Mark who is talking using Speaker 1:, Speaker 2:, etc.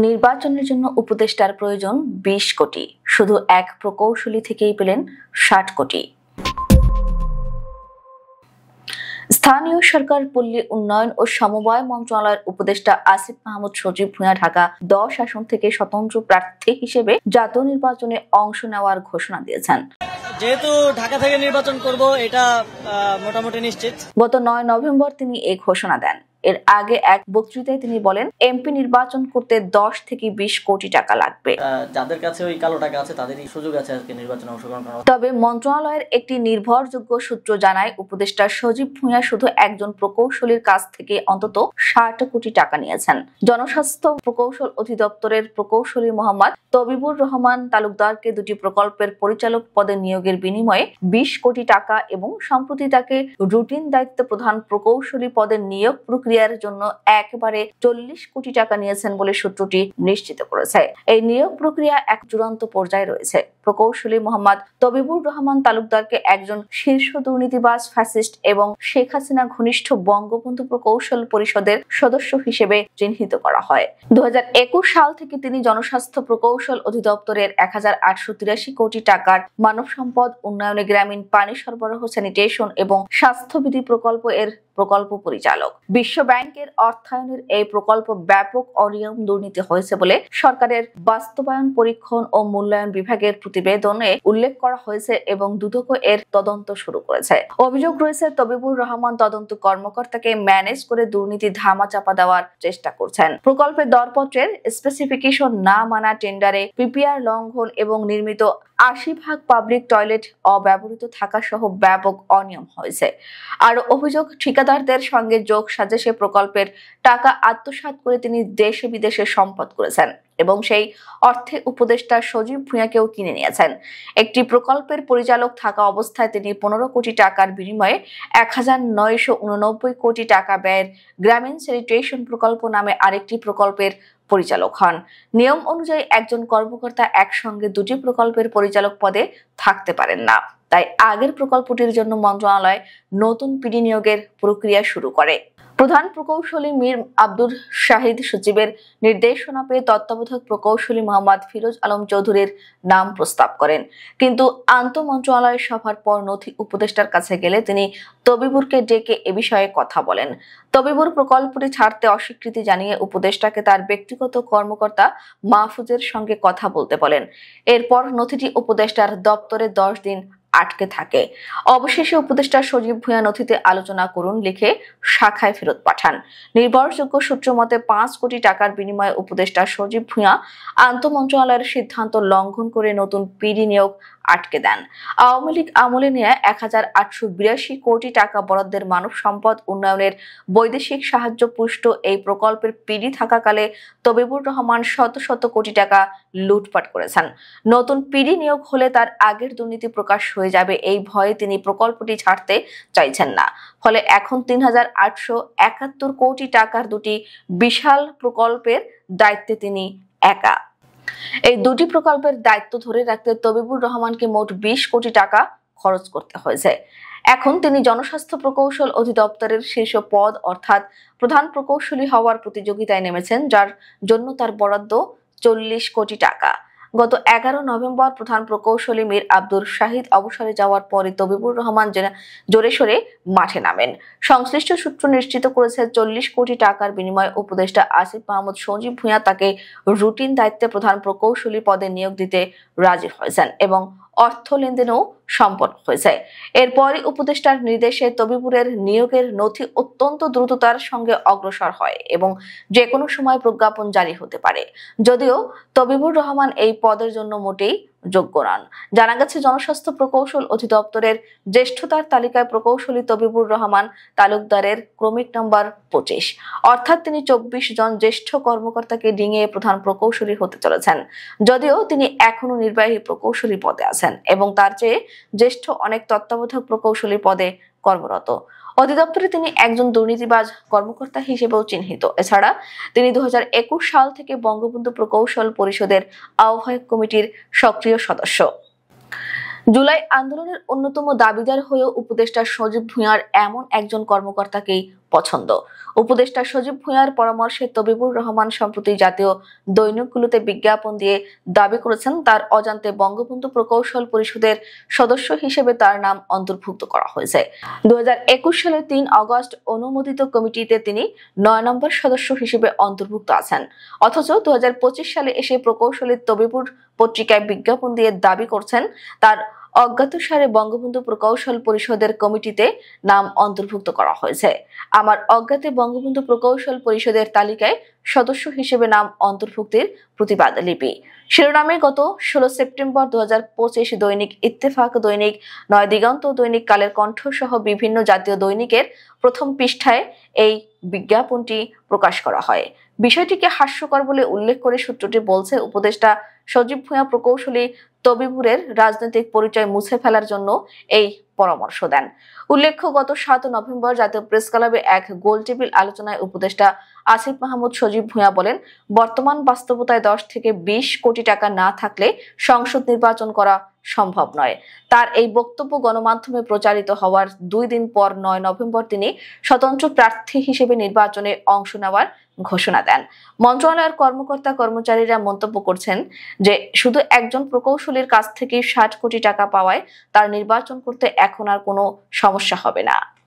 Speaker 1: নির্বাচনের জন্য উপদেষ্টার প্রয়োজন ২০ কোটি, শুধু এক প্রকৌশলী থেকেই পেলেন ৬০ কোটি। স্থানীয় সরকার, পল্লী উন্নয়ন ও সমবায় মন্ত্রণালয়ের উপদেষ্টা আসিফ মাহমুদ সজীব ভূঁইয়া ঢাকা ১০ আসন থেকে স্বতন্ত্র প্রার্থী হিসেবে জাতীয় নির্বাচনে অংশ নেওয়ার ঘোষণা দিয়েছেন।
Speaker 2: যেহেতু ঢাকা থেকে নির্বাচন করব, এটা মোটামুটি নিশ্চিত।
Speaker 1: গত ৯ নভেম্বর তিনি এই ঘোষণা দেন। এর আগে এক বক্তৃতায় তিনি বলেন, এমপি নির্বাচন করতে ১০ থেকে ২০ কোটি টাকা লাগবে।
Speaker 2: যাদের কাছে ওই কালো টাকা আছে তাদেরই সুযোগ আছে আজকে নির্বাচনে অংশগ্রহণ করার।
Speaker 1: তবে মন্ত্রণালয়ের একটি নির্ভরযোগ্য সূত্র জানায়, উপদেষ্টা সজীব ভূঁইয়া শুধু একজন প্রকৌশলীর কাছ থেকে অন্তত ৬০ কোটি টাকা নিয়েছেন। জনস্বাস্থ্য প্রকৌশল অধিদপ্তরের প্রকৌশলী মোহাম্মদ তবিবুর রহমান তালুকদারকে দুটি প্রকল্পের পরিচালক পদে নিয়োগের বিনিময়ে ২০ কোটি টাকা এবং সম্প্রতি তাকে রুটিন দায়িত্ব প্রধান প্রকৌশলী পদের নিয়োগ প্রক্রিয়ার জন্য একবারে ৪০ কোটি টাকা নিয়েছেন বলে সূত্রটি নিশ্চিত করেছে। এই নিয়োগ প্রক্রিয়া এক চূড়ান্ত পর্যায়ে রয়েছে। প্রকৌশলী মোহাম্মদ তবিবুর রহমান তালুকদারকে একজন শীর্ষ দুর্নীতিবাজ, ফ্যাসিস্ট এবং শেখ হাসিনা ঘনিষ্ঠ বঙ্গবন্ধু প্রকৌশল পরিষদের সদস্য হিসেবে চিহ্নিত করা হয়। ২০২১ সাল থেকে তিনি জনস্বাস্থ্য প্রকৌশল অধিদপ্তরের ১,৮৮৩ কোটি টাকার মানব সম্পদ উন্নয়নে গ্রামীণ পানি সরবরাহ, স্যানিটেশন এবং স্বাস্থ্যবিধি প্রকল্প এর প্রকল্প পরিচালক। বিশ্ব ব্যাংকের অর্থায়নের এই প্রকল্প ব্যাপক অনিয়ম, দুর্নীতি হয়েছে বলে সরকারের বাস্তবায়ন, পরীক্ষণ ও মূল্যায়ন বিভাগের প্রতিবেদনে উল্লেখ করা হয়েছে এবং দুদক এর তদন্ত শুরু করেছে। অভিযোগ রয়েছে, তবিবুর রহমান তদন্ত কর্মকর্তাকে ম্যানেজ করে দুর্নীতি ধামাচাপা দেওয়ার চেষ্টা করছেন। প্রকল্পের দরপত্রের স্পেসিফিকেশন না মানা, টেন্ডারে পিপিআর লঙ্ঘন এবং নির্মিত ৮০ ভাগ পাবলিক টয়লেট অব্যবহৃত থাকা সহ ব্যাপক অনিয়ম হয়েছে। আর অভিযোগ, ঠিকাদারদের সঙ্গে যোগ সাজেশে প্রকল্পের টাকা আত্মসাৎ করে তিনি দেশে বিদেশে সম্পদ করেছেন এবং সেই অর্থে উপদেষ্টা সজীব ভূঁইয়াকেও কিনে নিয়েছেন। একটি প্রকল্পের পরিচালক থাকা অবস্থায় তিনি ১৫ কোটি টাকার বিনিময়ে ১,৯৮৯ কোটি টাকা ব্যয়ের গ্রামীণ স্যানিটেশন প্রকল্প নামে আরেকটি প্রকল্পের পরিচালক হন। নিয়ম অনুযায়ী একজন কর্মকর্তা একসঙ্গে দুটি প্রকল্পের পরিচালক পদে থাকতে পারেন না। তাই আগের প্রকল্পটির জন্য মন্ত্রণালয় নতুন পিডি নিয়োগের প্রক্রিয়া শুরু করে। প্রধান প্রকৌশলী মীর আব্দুর শাহিদ সচিবের নির্দেশনা পেয়ে তত্ত্বাবধায়ক প্রকৌশলী মোহাম্মদ ফিরোজ আলম চৌধুরীর নাম প্রস্তাব করেন, কিন্তু আন্তঃমন্ত্রণালয় সভার পর নথি উপদেষ্টার কাছে গেলে তিনি তবিবুরকে ডেকে এ বিষয়ে কথা বলেন। তবিবুর প্রকল্পটি ছাড়তে অস্বীকৃতি জানিয়ে উপদেষ্টাকে তার ব্যক্তিগত কর্মকর্তা মাহফুজের সঙ্গে কথা বলতে বলেন। এরপর নথিটি উপদেষ্টার দপ্তরে ১০ দিন আটকে থাকে। অবশেষে উপদেষ্টা সজীব ভূঁইয়া নথিতে আলোচনা করুন লিখে শাখায় ফেরত পাঠান। নির্ভরযোগ্য সূত্র মতে ৫ কোটি টাকার বিনিময়ে উপদেষ্টা সজীব ভূঁইয়া আন্তঃমন্ত্রণালয়ের সিদ্ধান্ত লঙ্ঘন করে নতুন পিডি নিয়োগ আটকে দেন। আওয়ামী লীগ আমলে নেয়া ১,৮৮২ কোটি টাকা বরাদ্দের মানব সম্পদ উন্নয়নের বৈদেশিক সাহায্য পুষ্ট এই প্রকল্পের পিডি থাকাকালে তবিবুর রহমান শত শত কোটি টাকা লুটপাট করেছেন। নতুন পিডি নিয়োগ হলে তার আগের দুর্নীতি প্রকাশ হয়ে যাবে, এই ভয়ে তিনি প্রকল্পটি ছাড়তে চাইছেন না। ফলে এখন ৩,৮৭১ কোটি টাকার দুটি বিশাল প্রকল্পের দায়িত্বে তিনি একা। এই দুটি প্রকল্পের দায়িত্ব ধরে রাখতে তবিবুর রহমানকে মোট ২০ কোটি টাকা খরচ করতে হয়েছে। এখন তিনি জনস্বাস্থ্য প্রকৌশল অধিদপ্তরের শীর্ষ পদ অর্থাৎ প্রধান প্রকৌশলী হওয়ার প্রতিযোগিতায় নেমেছেন, যার জন্য তার বরাদ্দ ৪০ কোটি টাকা। গত ১১ নভেম্বর প্রধান প্রকৌশলী মীর আব্দুর শাহিদ অবসরে যাওয়ার পরে তবিবুর রহমান জোরে সোরে মাঠে নামেন। সংশ্লিষ্ট সূত্র নিশ্চিত করেছে, ৪০ কোটি টাকার বিনিময়ে উপদেষ্টা আসিফ মাহমুদ সজীব ভূঁইয়া তাকে রুটিন দায়িত্বে প্রধান প্রকৌশলী পদে নিয়োগ দিতে রাজি হয়েছেন এবং অর্থ লেনদেনও সম্পন্ন হয়েছে। এরপরই উপদেষ্টার নির্দেশে তবিবুরের নিয়োগের নথি অত্যন্ত দ্রুততার সঙ্গে অগ্রসর হয় এবং যে কোনো সময় প্রজ্ঞাপন জারি হতে পারে। যদিও তবিবুর রহমান এই পদের জন্য মোটেই যোগ্য নন। জানা গেছে, জনস্বাস্থ্য প্রকৌশল অধিদপ্তরের জ্যেষ্ঠতার তালিকায় প্রকৌশলী তবিবুর রহমান তালুকদারের ক্রমিক নম্বর ২৫, অর্থাৎ তিনি ২৪ জন জ্যেষ্ঠ কর্মকর্তাকে ডিঙিয়ে প্রধান প্রকৌশলী হতে চলেছেন। যদিও তিনি এখনো নির্বাহী প্রকৌশলী পদে আছেন এবং তার চেয়ে জ্যেষ্ঠ অনেক তত্ত্বাবধায়ক প্রকৌশলী পদে কর্মরত। অধিদপ্তরে তিনি একজন দুর্নীতিবাজ কর্মকর্তা হিসেবেও চিহ্নিত। এছাড়া তিনি ২০২১ সাল থেকে বঙ্গবন্ধু প্রকৌশল পরিষদের আহ্বায়ক কমিটির সক্রিয় সদস্য। জুলাই আন্দোলনের অন্যতম দাবিদার হয়েও উপদেষ্টা সজীব ভুঁইয়ার এমন একজন কর্মকর্তাকেই পছন্দ। উপদেষ্টা সজীব ভুঁইয়ার পরামর্শে তবিবুর রহমান সম্প্রতি জাতীয় দৈনিকগুলোতে বিজ্ঞাপন দিয়ে দাবি করেছেন তার অজান্তে বঙ্গবন্ধু প্রকৌশল পরিষদের সদস্য হিসেবে তার নাম অন্তর্ভুক্ত করা হয়েছে। 2021 সালের 3 আগস্ট অনুমোদিত কমিটিতে তিনি 9 নম্বর সদস্য হিসেবে অন্তর্ভুক্ত আছেন। অথচ 2025 সালে এসে প্রকৌশলী তবিবুর পত্রিকায় বিজ্ঞাপন দিয়ে দাবি করছেন তার অজ্ঞাতসারে বঙ্গবন্ধু প্রকৌশল পরিষদের কমিটিতে নাম অন্তর্ভুক্ত করা হয়েছে। আমার অজ্ঞাতে বঙ্গবন্ধু প্রকৌশল পরিষদের তালিকায় সদস্য হিসেবে নাম অন্তর্ভুক্তির প্রতিবাদ লিপি শিরোনামে গত 16 সেপ্টেম্বর 2025 দৈনিক ইত্তেফাক, দৈনিক নয়াদিগন্ত, দৈনিক কালের কণ্ঠ সহ বিভিন্ন জাতীয় দৈনিকের প্রথম পৃষ্ঠায় এই বিজ্ঞাপনটি প্রকাশ করা হয়। বিষয়টিকে হাস্যকর বলে উল্লেখ করে সূত্রটি বলছে, উপদেষ্টা সজীব ভুঁইয়া প্রকৌশলী তবিবুরের রাজনৈতিক পরিচয় মুছে ফেলার জন্য এই পরামর্শ দেন। উল্লেখ্য, গত 7 নভেম্বর জাতীয় প্রেস ক্লাবে এক গোল টেবিল আলোচনায় উপদেষ্টা আসিফ মাহমুদ সজীব ভুঁইয়া বলেন, বর্তমান বাস্তবতায় 10 থেকে 20 কোটি টাকা না থাকলে সংসদ নির্বাচন করা সম্ভব নয়। তার এই বক্তব্য গণমাধ্যমে প্রচারিত হওয়ার 2 দিন পর 9 নভেম্বর তিনি স্বতন্ত্র প্রার্থী হিসেবে নির্বাচনে অংশ নেওয়ার ঘোষণা দেন। মন্ত্রণালয়ের কর্মকর্তা কর্মচারীরা মন্তব্য করছেন যে শুধু একজন প্রকৌশলীর কাছ থেকে 60 কোটি টাকা পাওয়ায় তার নির্বাচন করতে এখন আর কোনো সমস্যা হবে না।